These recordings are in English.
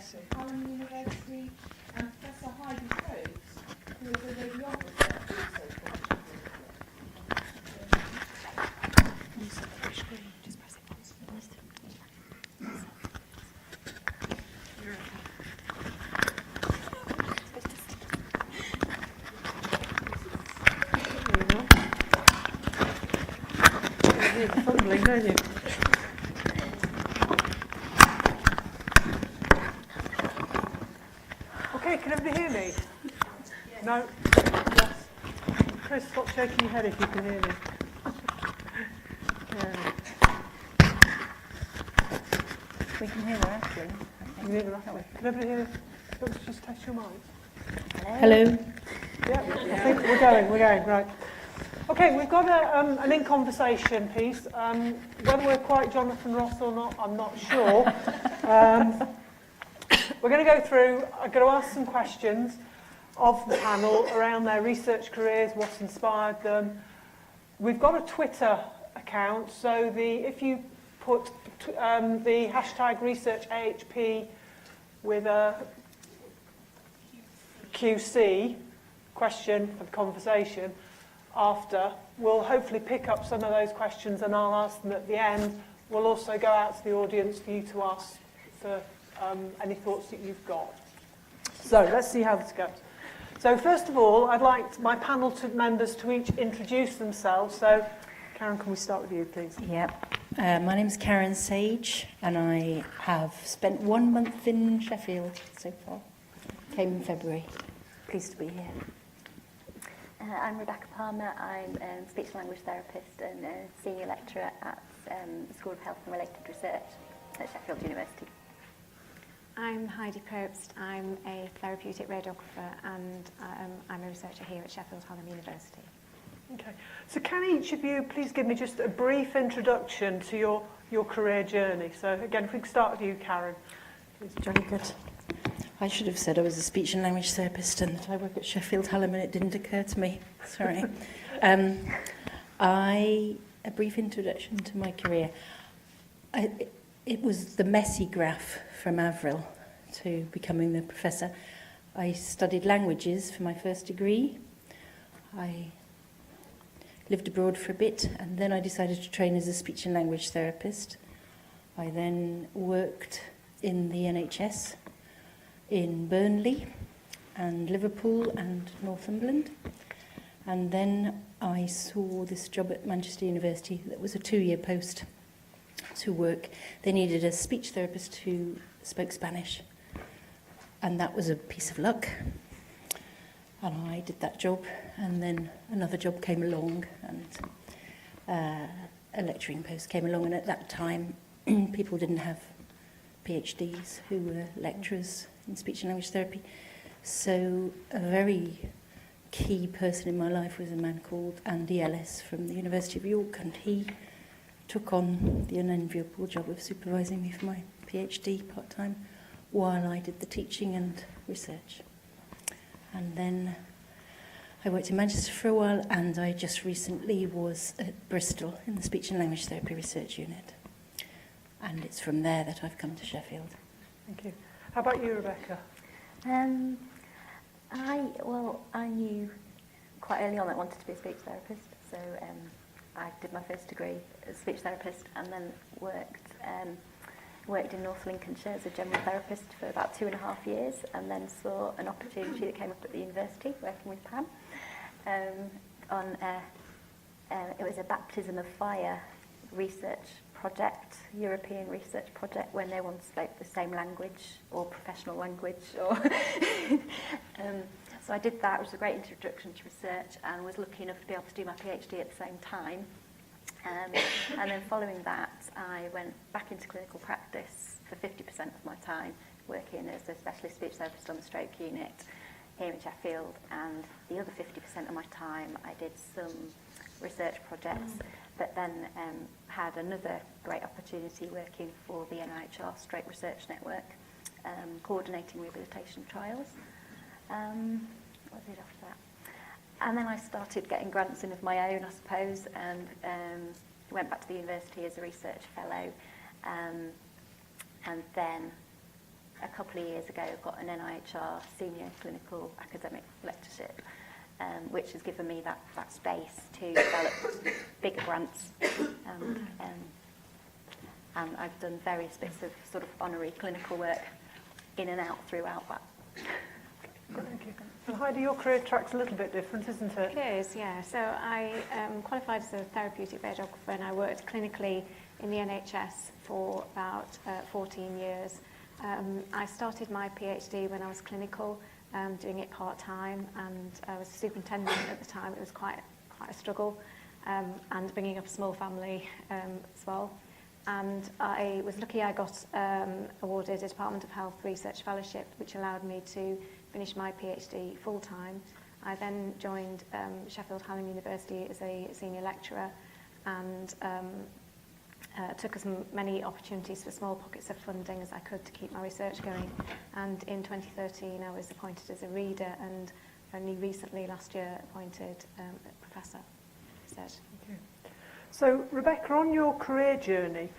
Hallam University, and Professor Heidi Probst, who is a radiographer at research project. You're fumbling, don't you? Okay, can everybody hear me? No? Yes. Chris, stop shaking your head if you can hear me. Yeah. We can hear her, actually. Can you hear me, Ashley? Can everybody hear me? Let's just test your mics. Hello. Yeah, I think we're going, right. Okay, we've got an in-conversation piece. Whether we're quite Jonathan Ross or not, I'm not sure. We're going to go through, I'm going to ask some questions of the panel around their research careers, what's inspired them. We've got a Twitter account, so if you put the hashtag researchahp with a QC question for the conversation after, we'll hopefully pick up some of those questions and I'll ask them at the end. We'll also go out to the audience for you to ask for any thoughts that you've got. So let's see how this goes. So first of all, I'd like my panel members to each introduce themselves. So Karen, can we start with you, please? Yep. My name is Karen Sage, and I have spent 1 month in Sheffield so far. Came in February. Pleased to be here. I'm Rebecca Palmer. I'm a speech and language therapist and a senior lecturer at the School of Health and Related Research at Sheffield University. I'm Heidi Probst. I'm a therapeutic radiographer and I'm a researcher here at Sheffield Hallam University. Okay. So can each of you please give me just a brief introduction to your career journey? So again, if we can start with you, Karen. Please. Jolly good. I should have said I was a speech and language therapist and that I work at Sheffield Hallam, and it didn't occur to me. Sorry. A brief introduction to my career. It was the messy graph from Avril to becoming the professor. I studied languages for my first degree. I lived abroad for a bit, and then I decided to train as a speech and language therapist. I then worked in the NHS in Burnley and Liverpool and Northumberland. And then I saw this job at Manchester University that was a 2-year post to work. They needed a speech therapist who spoke Spanish. And that was a piece of luck. And I did that job, and then another job came along, and a lecturing post came along, and at that time people didn't have PhDs who were lecturers in speech and language therapy. So a very key person in my life was a man called Andy Ellis from the University of York, and he took on the unenviable job of supervising me for my PhD part-time while I did the teaching and research. And then I worked in Manchester for a while, and I just recently was at Bristol in the Speech and Language Therapy Research Unit. And it's from there that I've come to Sheffield. Thank you. How about you, Rebecca? I knew quite early on that I wanted to be a speech therapist, so I did my first degree as a speech therapist and then worked in North Lincolnshire as a general therapist for about 2.5 years, and then saw an opportunity that came up at the university working with Pam it was a baptism of fire research project, European research project, where no one spoke the same language or professional language. So I did that. It was a great introduction to research, and was lucky enough to be able to do my PhD at the same time. And then following that, I went back into clinical practice for 50% of my time, working as a specialist speech therapist on the stroke unit here in Sheffield, and the other 50% of my time I did some research projects, but then had another great opportunity working for the NIHR Stroke Research Network, coordinating rehabilitation trials. What did after that? And then I started getting grants in of my own, I suppose, and went back to the university as a research fellow, and then a couple of years ago, got an NIHR Senior Clinical Academic Lectureship, which has given me that space to develop bigger grants. And I've done various bits of sort of honorary clinical work in and out throughout that. Thank you. And Heidi, your career track's a little bit different, isn't it? It is, yeah. So I qualified as a therapeutic radiographer, and I worked clinically in the NHS for about 14 years. I started my PhD when I was clinical, doing it part-time, and I was a superintendent at the time. It was quite a struggle, and bringing up a small family as well. And I was lucky I got awarded a Department of Health Research Fellowship, which allowed me to finish my PhD full-time. I then joined Sheffield Hallam University as a senior lecturer, and took as many opportunities for small pockets of funding as I could to keep my research going. And in 2013 I was appointed as a reader, and only recently last year appointed a professor of research. Okay. So Rebecca, on your career journey,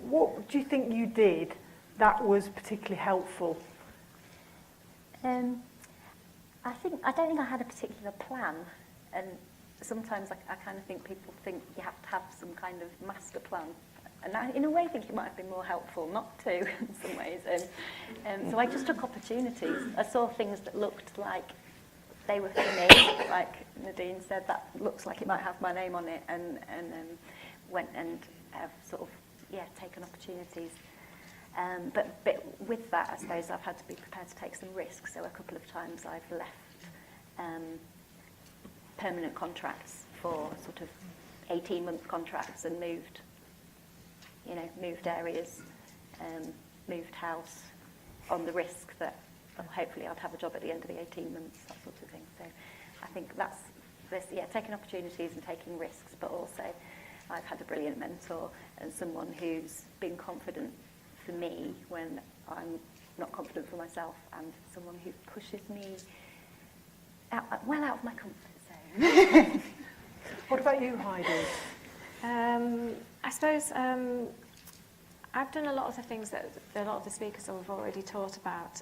what do you think you did that was particularly helpful? I don't think I had a particular plan, and sometimes I kind of think people think you have to have some kind of master plan, and I, in a way, think it might have been more helpful not to in some ways. So I just took opportunities. I saw things that looked like they were for me, like Nadine said, that looks like it might have my name on it, and went and have sort of taken opportunities. But with that, I suppose I've had to be prepared to take some risks. So a couple of times I've left permanent contracts for sort of 18-month contracts and moved areas, moved house on the risk that hopefully I'd have a job at the end of the 18 months, that sort of thing. So I think that's this, taking opportunities and taking risks, but also I've had a brilliant mentor and someone who's been confident for me when I'm not confident for myself, and someone who pushes me out of my comfort zone. What about you, Heidi? I suppose I've done a lot of the things that a lot of the speakers have already taught about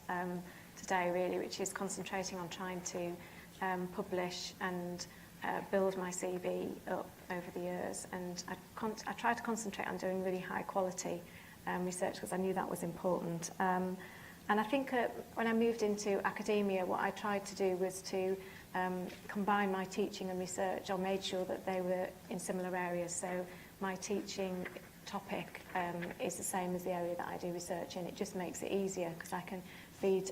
today, really, which is concentrating on trying to publish and build my CV up over the years. And I tried to concentrate on doing really high quality research because I knew that was important. And I think when I moved into academia, what I tried to do was to combine my teaching and research, or made sure that they were in similar areas. So my teaching topic is the same as the area that I do research in. It just makes it easier because I can feed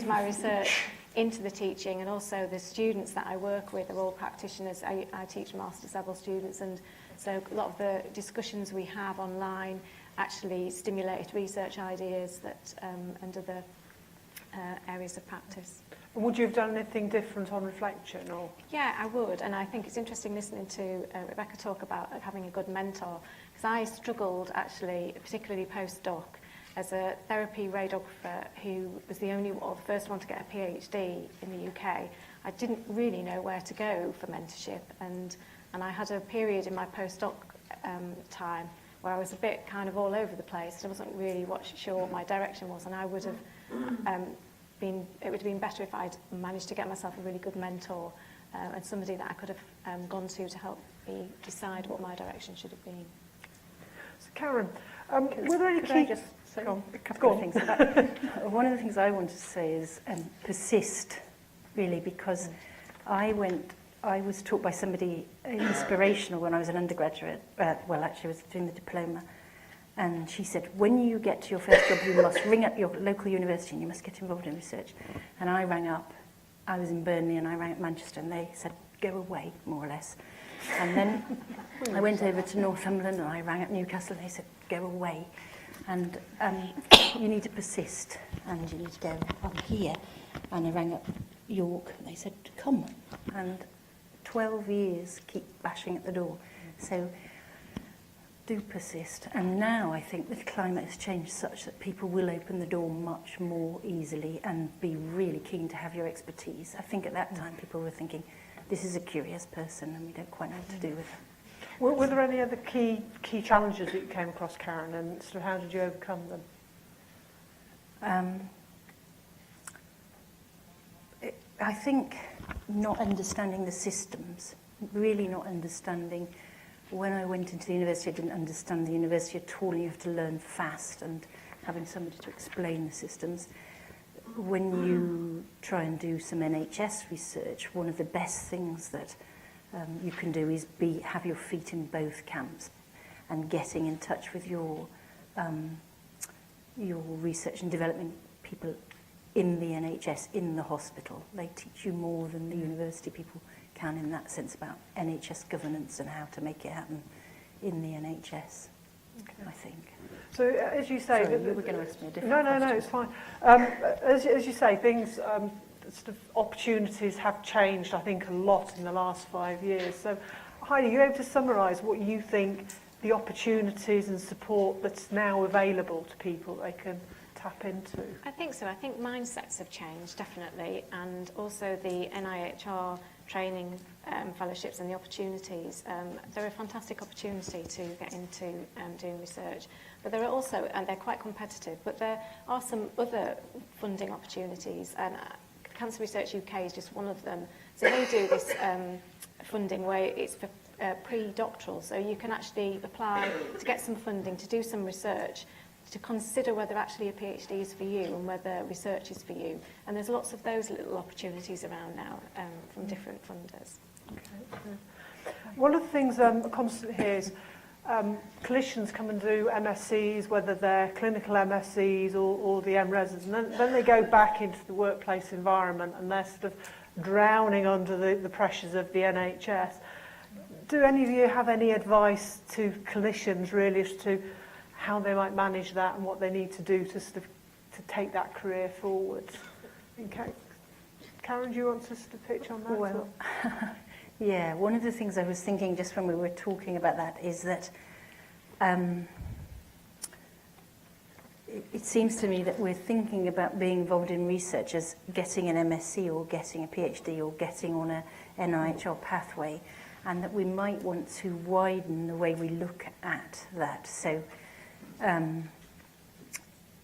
my research into the teaching, and also the students that I work with are all practitioners. I teach master's level students, and so a lot of the discussions we have online actually stimulate research ideas that and other areas of practice. And would you have done anything different on reflection, or? Yeah, I would, and I think it's interesting listening to Rebecca talk about having a good mentor, because I struggled actually, particularly postdoc, as a therapy radiographer who was the first one to get a PhD in the UK. I didn't really know where to go for mentorship, and I had a period in my postdoc time where I was a bit kind of all over the place. I wasn't really sure what my direction was, and I would have it would have been better if I'd managed to get myself a really good mentor and somebody that I could have gone to help me decide what my direction should have been. So Karen, were there any Could key... I just say a couple of things about one of the things I wanted to say is persist, really, because I was taught by somebody inspirational when I was an undergraduate. Well, actually, I was doing the diploma. And she said, when you get to your first job, you must ring up your local university and you must get involved in research. And I rang up. I was in Burnley and I rang up Manchester, and they said, go away, more or less. And then I went over to Northumberland and I rang up Newcastle, and they said, go away. And you need to persist, and you need to go on here. And I rang up York, and they said, come. And 12 years keep bashing at the door. So do persist. And now I think the climate has changed such that people will open the door much more easily and be really keen to have your expertise. I think at that time people were thinking, this is a curious person and we don't quite know what to do with her. Were there any other key challenges that you came across, Karen, and sort of how did you overcome them? I think not understanding the systems, really not understanding. When I went into the university, I didn't understand the university at all. You have to learn fast, and having somebody to explain the systems. When you try and do some NHS research, one of the best things that you can do is have your feet in both camps and getting in touch with your research and development people in the NHS, in the hospital. They teach you more than the university people can in that sense about NHS governance and how to make it happen in the NHS, I think. So as you say... Sorry, you were going to ask me a different question. No, it's fine. As you say, things, sort of opportunities have changed, I think, a lot in the last 5 years. So, Heidi, are you able to summarise what you think the opportunities and support that's now available to people they can tap into? I think so. I think mindsets have changed, definitely, and also the NIHR training fellowships and the opportunities. They're a fantastic opportunity to get into doing research, but there are also, and they're quite competitive, but there are some other funding opportunities, and Cancer Research UK is just one of them. So they do this funding where it's for pre-doctoral, so you can actually apply to get some funding to do some research, to consider whether actually a PhD is for you and whether research is for you. And there's lots of those little opportunities around now from different funders. Okay. One of the things constant here is clinicians come and do MScs, whether they're clinical MScs or the MReses, and then they go back into the workplace environment and they're sort of drowning under the pressures of the NHS. Do any of you have any advice to clinicians really as to how they might manage that and what they need to do to sort of to take that career forward? Okay. Karen, do you want to sort of pitch on that? Well, yeah, one of the things I was thinking just when we were talking about that is that it seems to me that we're thinking about being involved in research as getting an MSc or getting a PhD or getting on a NIHR pathway, and that we might want to widen the way we look at that. So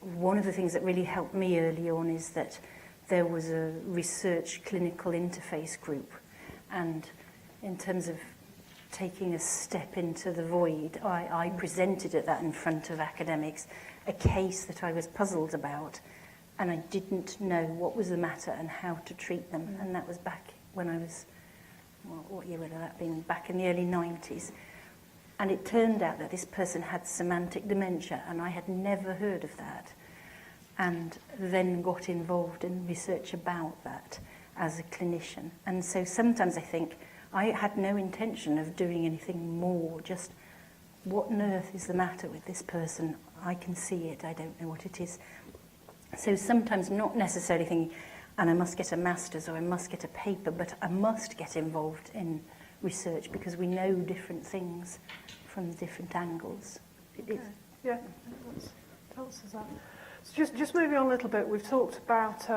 one of the things that really helped me early on is that there was a research clinical interface group, and in terms of taking a step into the void, I presented at that in front of academics a case that I was puzzled about, and I didn't know what was the matter and how to treat them. And that was back when I was, well, what year would that have been? Back in the early 90s. And it turned out that this person had semantic dementia, and I had never heard of that, and then got involved in research about that as a clinician. And so sometimes I think I had no intention of doing anything more, just what on earth is the matter with this person? I can see it, I don't know what it is. So sometimes not necessarily thinking, and I must get a master's or I must get a paper, but I must get involved in research because we know different things from different angles. Okay. Yeah, that answers that. So just moving on a little bit, we've talked about,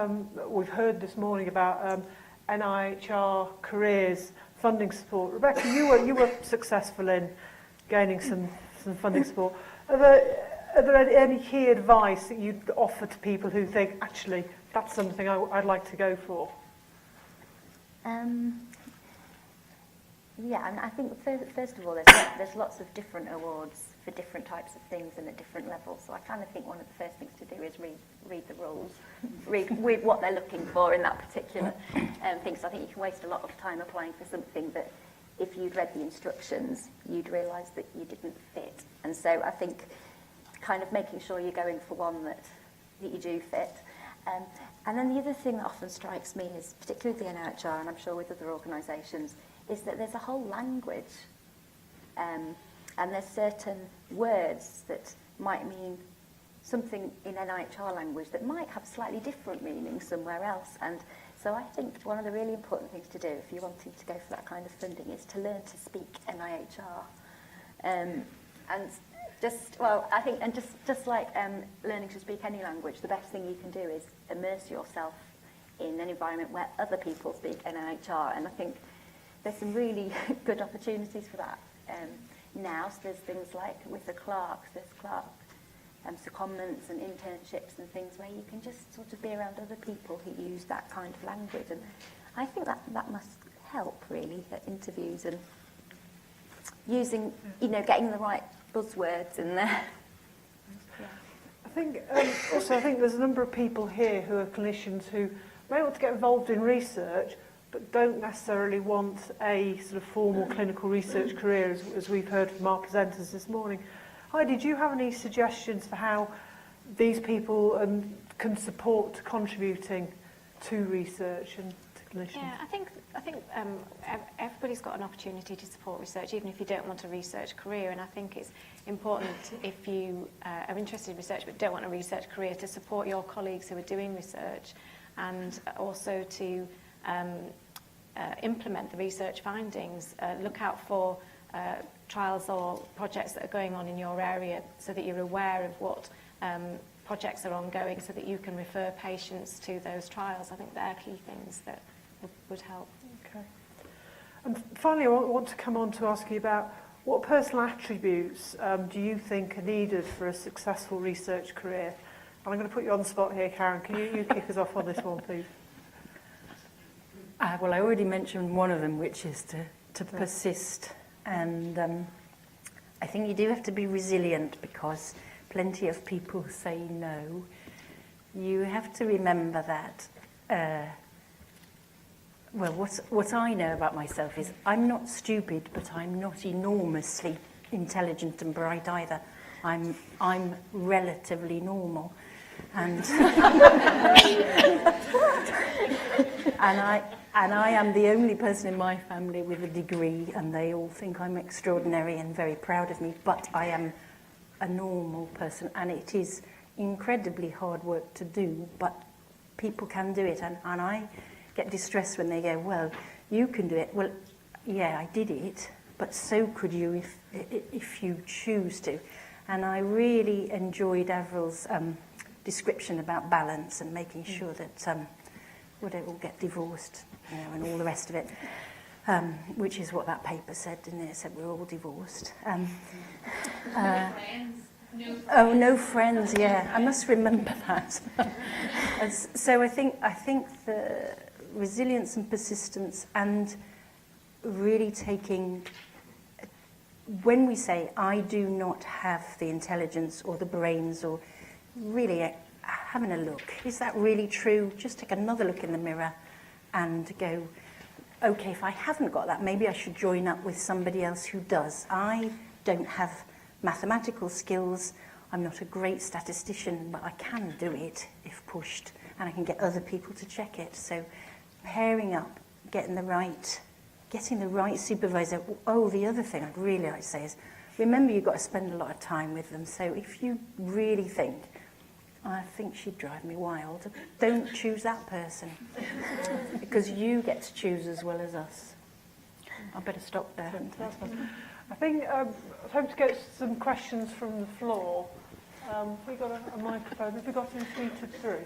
we've heard this morning about NIHR careers, funding support. Rebecca, you were successful in gaining some funding support. Are there any key advice that you'd offer to people who think, actually, that's something I'd like to go for? Yeah, and I think first of all, there's lots of different awards for different types of things and at different levels. So I kind of think one of the first things to do is read the rules, read what they're looking for in that particular thing. So I think you can waste a lot of time applying for something that, if you'd read the instructions, you'd realise that you didn't fit. And so I think kind of making sure you're going for one that you do fit. And then the other thing that often strikes me is, particularly with the NIHR, and I'm sure with other organisations, is that there's a whole language, and there's certain words that might mean something in NIHR language that might have slightly different meaning somewhere else. And so I think one of the really important things to do if you're wanting to go for that kind of funding is to learn to speak NIHR. And just, well, I think, and just like learning to speak any language, the best thing you can do is immerse yourself in an environment where other people speak NIHR. And I think there's some really good opportunities for that now. So there's things like with the clerks, there's clerk secondments and internships and things where you can just sort of be around other people who use that kind of language. And I think that must help really at interviews and using, getting the right buzzwords in there. I think also I think there's a number of people here who are clinicians who may want to get involved in research but don't necessarily want a sort of formal clinical research career, as we've heard from our presenters this morning. Heidi, do you have any suggestions for how these people can support contributing to research and to clinicians? Yeah, I think everybody's got an opportunity to support research, even if you don't want a research career. And I think it's important, if you are interested in research but don't want a research career, to support your colleagues who are doing research, and also to implement the research findings. Look out for trials or projects that are going on in your area, so that you're aware of what projects are ongoing, so that you can refer patients to those trials. I think they're key things that would help. Okay. And finally, I want to come on to ask you about what personal attributes do you think are needed for a successful research career? And I'm going to put you on the spot here, Karen. Can you kick us off on this one, please? Well, I already mentioned one of them, which is to persist. And I think you do have to be resilient, because plenty of people say no. You have to remember that, well, what I know about myself is I'm not stupid, but I'm not enormously intelligent and bright either. I'm relatively normal. And and I am the only person in my family with a degree, and they all think I'm extraordinary and very proud of me, but I am a normal person, and it is incredibly hard work to do, but people can do it. And I get distressed when they go, well, you can do it. Well, yeah, I did it, but so could you if you choose to. And I really enjoyed Avril's description about balance and making sure that we don't all get divorced, and all the rest of it, which is what that paper said, didn't it? It said we're all divorced. No friends, yeah. I must remember that. So I think the resilience and persistence, and really taking, when we say I do not have the intelligence or the brains, or really having a look, is that really true? Just take another look in the mirror and go, okay, if I haven't got that, maybe I should join up with somebody else who does. I don't have mathematical skills. I'm not a great statistician, but I can do it if pushed, and I can get other people to check it. So pairing up, getting the right supervisor. Oh, the other thing I'd really like to say is, remember, you've got to spend a lot of time with them. So if you really think, I think she'd drive me wild, don't choose that person, because you get to choose as well as us. I better stop there. I think I was hoping to get some questions from the floor. Have we got a microphone? Have we got them tweeted through?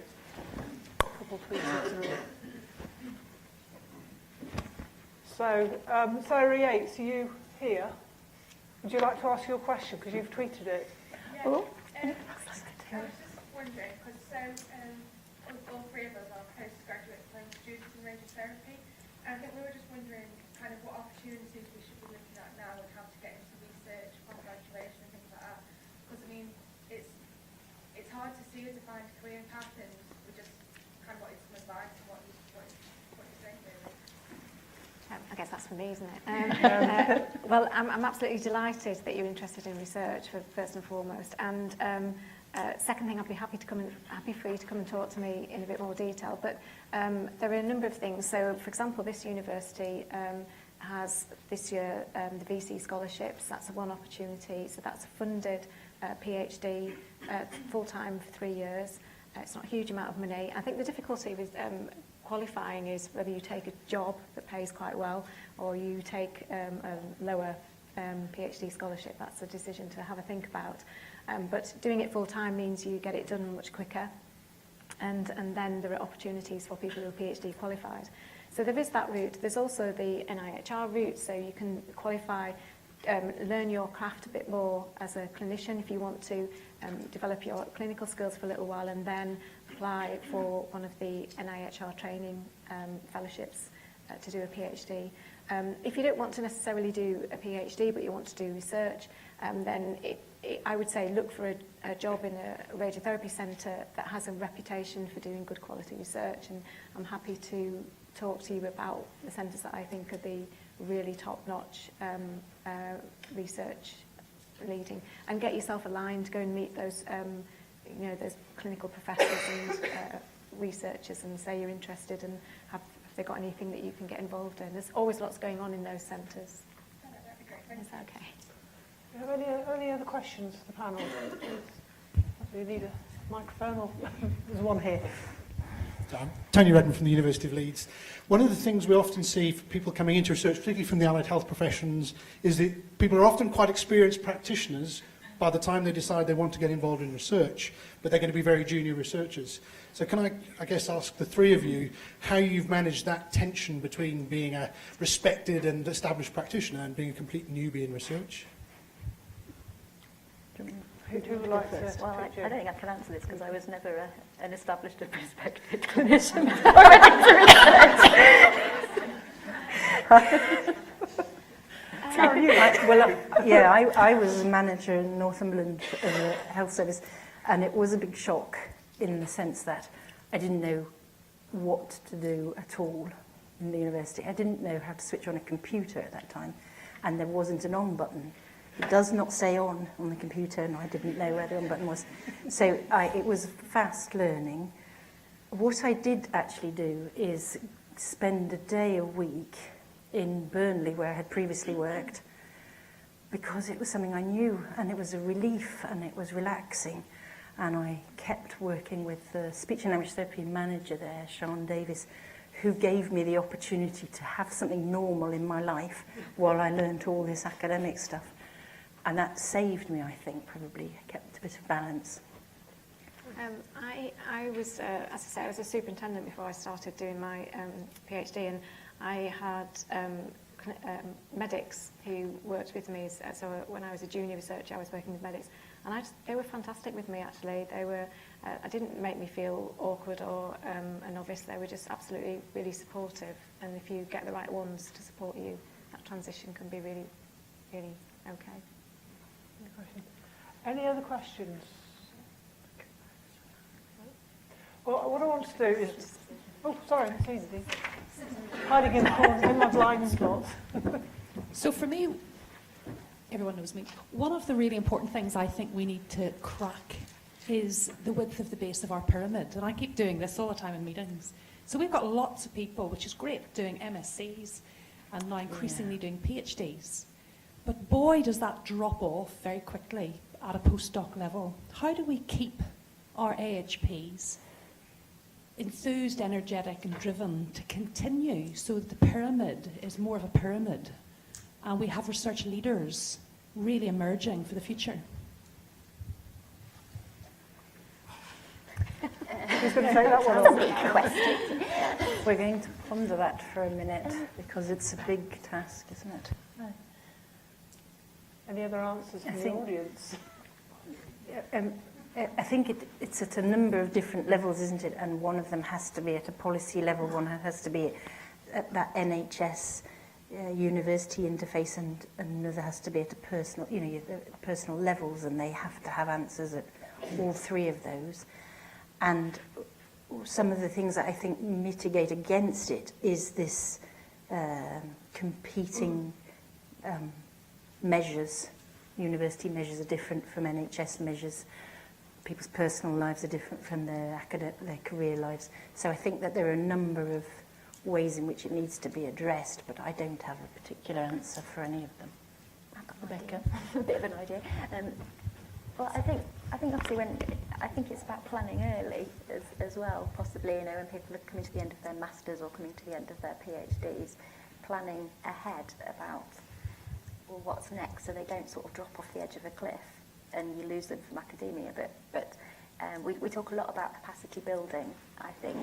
A couple tweeted through. So, Sarah Yates, are you here? Would you like to ask your question, because you've tweeted it? Yeah. Oh. I was just wondering, because all three of us are postgraduate students in radiotherapy, and I think we were just wondering kind of what opportunities we should be looking at now, and how to get into research upon graduation and things like that. Because I mean, it's hard to see a defined career path, and we just kind of wanted some advice on what you're saying, really. I guess that's for me, isn't it? Well, I'm absolutely delighted that you're interested in research, first and foremost. And second thing, I'd be happy for you to come and talk to me in a bit more detail. But there are a number of things. So, for example, this university has this year the VC scholarships. That's one opportunity. So that's a funded PhD full-time for 3 years. It's not a huge amount of money. I think the difficulty with qualifying is whether you take a job that pays quite well, or you take a lower PhD scholarship. That's a decision to have a think about. But doing it full-time means you get it done much quicker, and then there are opportunities for people who are PhD qualified. So there is that route. There's also the NIHR route, so you can qualify learn your craft a bit more as a clinician, if you want to develop your clinical skills for a little while, and then apply for one of the NIHR training fellowships to do a PhD. If you don't want to necessarily do a PhD, but you want to do research, then I would say look for a job in a radiotherapy centre that has a reputation for doing good quality research, and I'm happy to talk to you about the centres that I think are the really top-notch research leading, and get yourself aligned, go and meet those those clinical professors and researchers, and say you're interested, and have they got anything that you can get involved in. There's always lots going on in those centres. That'd be great. Is that okay? Do you have any other questions for the panel? Do you need a microphone? Or there's one here. Tony Redden from the University of Leeds. One of the things we often see for people coming into research, particularly from the allied health professions, is that people are often quite experienced practitioners by the time they decide they want to get involved in research, but they're going to be very junior researchers. So can I guess, ask the three of you how you've managed that tension between being a respected and established practitioner and being a complete newbie in research? Who would like to Well, I pitch in? don't think I can answer this because I was never an established and respected clinician. I was a manager in Northumberland of a health service, and it was a big shock in the sense that I didn't know what to do at all in the university. I didn't know how to switch on a computer at that time, and there wasn't an on button. It does not say on the computer, and I didn't know where the on button was. So it was fast learning. What I did actually do is spend a day a week in Burnley, where I had previously worked, because it was something I knew, and it was a relief, and it was relaxing. And I kept working with the speech and language therapy manager there, Sian Davis, who gave me the opportunity to have something normal in my life while I learned all this academic stuff. And that saved me, I think, probably. Kept a bit of balance. I was, as I say, I was a superintendent before I started doing my PhD, and I had medics who worked with me. So when I was a junior researcher, I was working with medics, and they were fantastic with me, actually. They were, I didn't make me feel awkward or a novice. They were just absolutely really supportive, and if you get the right ones to support you, that transition can be really, really okay. Any other questions? Well, what I want to do is... Oh, sorry, it's easy. Hiding in the corner in my blind spot. So for me, everyone knows me, one of the really important things I think we need to crack is the width of the base of our pyramid. And I keep doing this all the time in meetings. So we've got lots of people, which is great, doing MScs and now increasingly doing PhDs. But boy, does that drop off very quickly at a postdoc level. How do we keep our AHPs enthused, energetic and driven to continue so that the pyramid is more of a pyramid and we have research leaders really emerging for the future? Who's going to take that one on? We're going to ponder that for a minute because it's a big task, isn't it? Any other answers from the audience? I think it's at a number of different levels, isn't it? And one of them has to be at a policy level, one has to be at that NHS university interface, and another has to be at a personal, personal levels, and they have to have answers at all three of those. And some of the things that I think mitigate against it is this competing measures. University measures are different from NHS measures. People's personal lives are different from their career lives. So I think that there are a number of ways in which it needs to be addressed, but I don't have a particular answer for any of them. Rebecca? A bit of an idea. Well, I think obviously I think it's about planning early as well, possibly, when people are coming to the end of their masters or coming to the end of their PhDs, planning ahead about what's next, so they don't sort of drop off the edge of a cliff and you lose them from academia. But we talk a lot about capacity building, I think,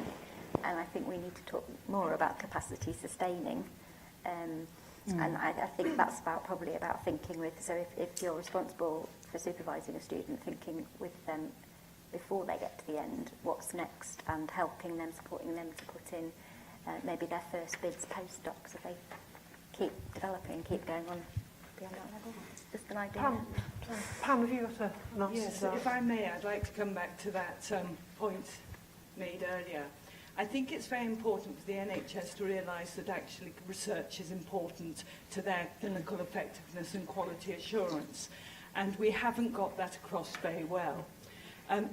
and I think we need to talk more about capacity sustaining. And I think that's probably about thinking with, so if you're responsible for supervising a student, thinking with them before they get to the end, what's next, and helping them, supporting them to put in maybe their first bids postdocs, so they keep developing, keep going on beyond that level. Just an idea. Pam, have you got an answer Yes, to that? if I may, I'd like to come back to that point made earlier. I think it's very important for the NHS to realise that actually research is important to their clinical effectiveness and quality assurance, and we haven't got that across very well.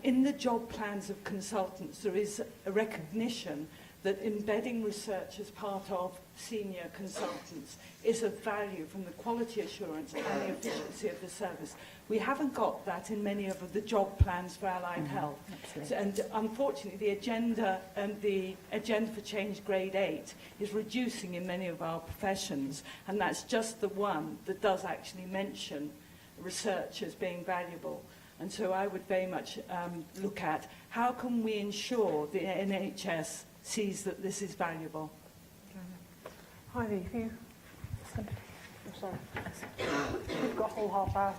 In the job plans of consultants, there is a recognition that embedding research as part of senior consultants is of value from the quality assurance and the efficiency of the service. We haven't got that in many of the job plans for allied health. So, and unfortunately, the agenda for change grade 8 is reducing in many of our professions, and that's just the one that does actually mention research as being valuable. And so I would very much look at how can we ensure the NHS sees that this is valuable. Heidi, have you... I'm sorry. We've got a whole half hour.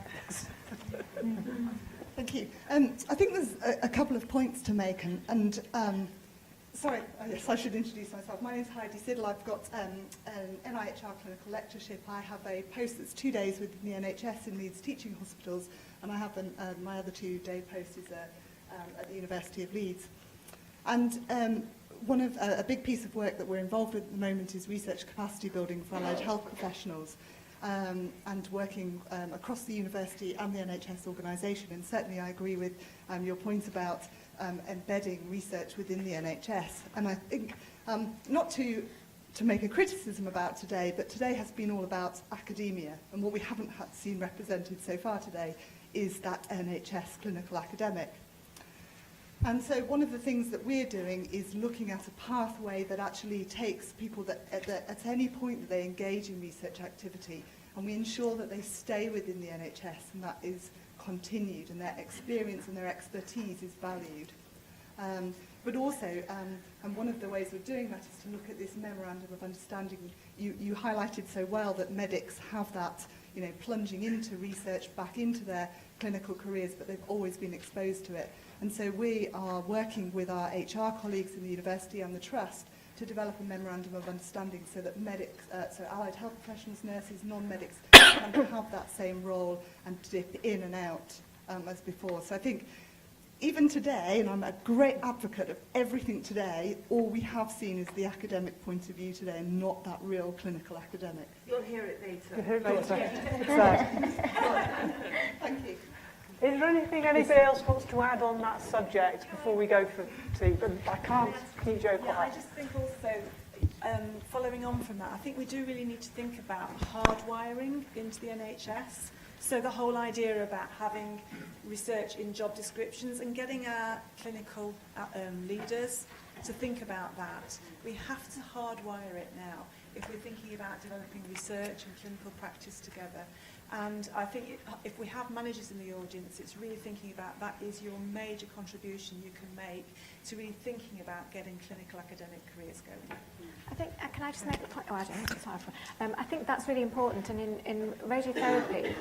Thank you. I think there's a couple of points to make, sorry, yes, I should introduce myself. My name is Heidi Siddle. I've got an NIHR clinical lectureship. I have a post that's 2 days with the NHS in Leeds Teaching Hospitals, and I have my other 2-day post is at the University of Leeds. And a big piece of work that we're involved with at the moment is research capacity building for allied health professionals, and working across the university and the NHS organisation. And certainly I agree with your point about embedding research within the NHS. And I think, not to make a criticism about today, but today has been all about academia. And what we haven't seen represented so far today is that NHS clinical academic. And so one of the things that we're doing is looking at a pathway that actually takes people that at any point that they engage in research activity, and we ensure that they stay within the NHS and that is continued and their experience and their expertise is valued. But also, and one of the ways of doing that is to look at this memorandum of understanding. You highlighted so well that medics have that, plunging into research, back into their clinical careers, but they've always been exposed to it. And so we are working with our HR colleagues in the university and the trust to develop a memorandum of understanding so that medics, so allied health professionals, nurses, non-medics can have that same role and dip in and out as before. So I think even today, and I'm a great advocate of everything today, all we have seen is the academic point of view today and not that real clinical academic. You'll hear it later. You'll hear it later. Thank you. Is there anything anybody else wants to add on that subject before we go for tea? But I can't keep Joe Yeah, I quiet. just think also, following on from that, I think we do really need to think about hardwiring into the NHS. So the whole idea about having research in job descriptions and getting our clinical leaders to think about that. We have to hardwire it now if we're thinking about developing research and clinical practice together. And I think if we have managers in the audience, it's really thinking about that is your major contribution you can make to really thinking about getting clinical academic careers going. I think, can I just make a point? Oh, I don't know. Sorry. I think that's really important. And in radiotherapy,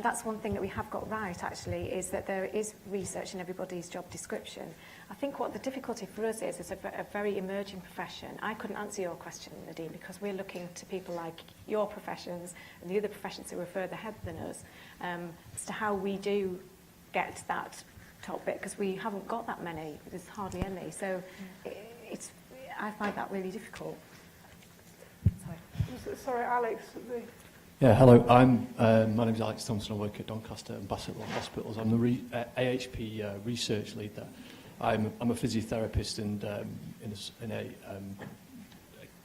that's one thing that we have got right, actually, is that there is research in everybody's job description. I think what the difficulty for us is, as a very emerging profession, I couldn't answer your question, Nadine, because we're looking to people like your professions and the other professions who are further ahead than us as to how we do get that top bit, because we haven't got that many. There's hardly any. So I find that really difficult. Sorry, Alex. Yeah, hello. My name is Alex Thompson. I work at Doncaster and Bassetlaw Hospitals. I'm the AHP research lead there. I'm a physiotherapist and in a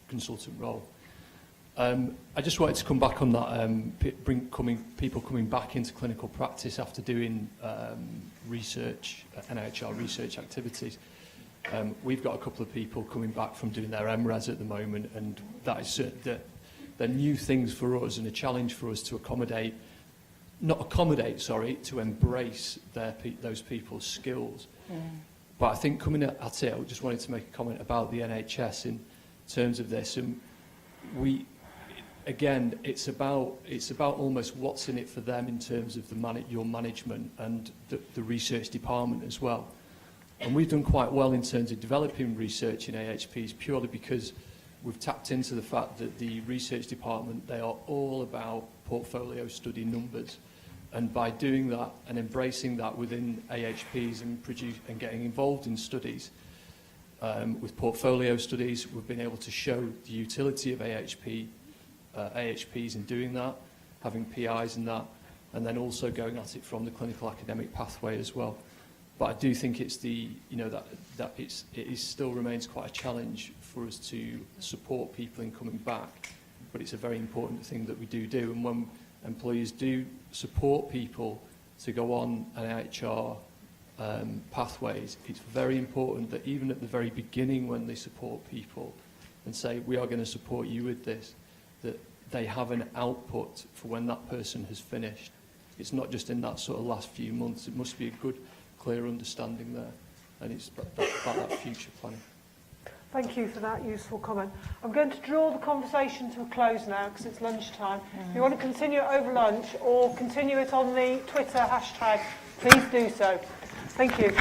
consultant role. I just wanted to come back on that, people coming back into clinical practice after doing research, NIHR research activities. We've got a couple of people coming back from doing their MRes at the moment, and that is they're new things for us and a challenge for us to to embrace those people's skills. But I think coming at it, I just wanted to make a comment about the NHS in terms of this. And again, it's about almost what's in it for them in terms of your management and the research department as well. And we've done quite well in terms of developing research in AHPs purely because we've tapped into the fact that the research department, they are all about portfolio study numbers. And by doing that and embracing that within AHPs and getting involved in studies, with portfolio studies, we've been able to show the utility of AHPs in doing that, having PIs in that, and then also going at it from the clinical academic pathway as well. But I do think it's it still remains quite a challenge for us to support people in coming back, but it's a very important thing that we do. And when employers do support people to go on an HR pathways, it's very important that even at the very beginning when they support people and say, we are going to support you with this, that they have an output for when that person has finished. It's not just in that sort of last few months. It must be a good, clear understanding there, and it's about that future planning. Thank you for that useful comment. I'm going to draw the conversation to a close now because it's lunchtime. If you want to continue it over lunch or continue it on the Twitter hashtag, please do so. Thank you.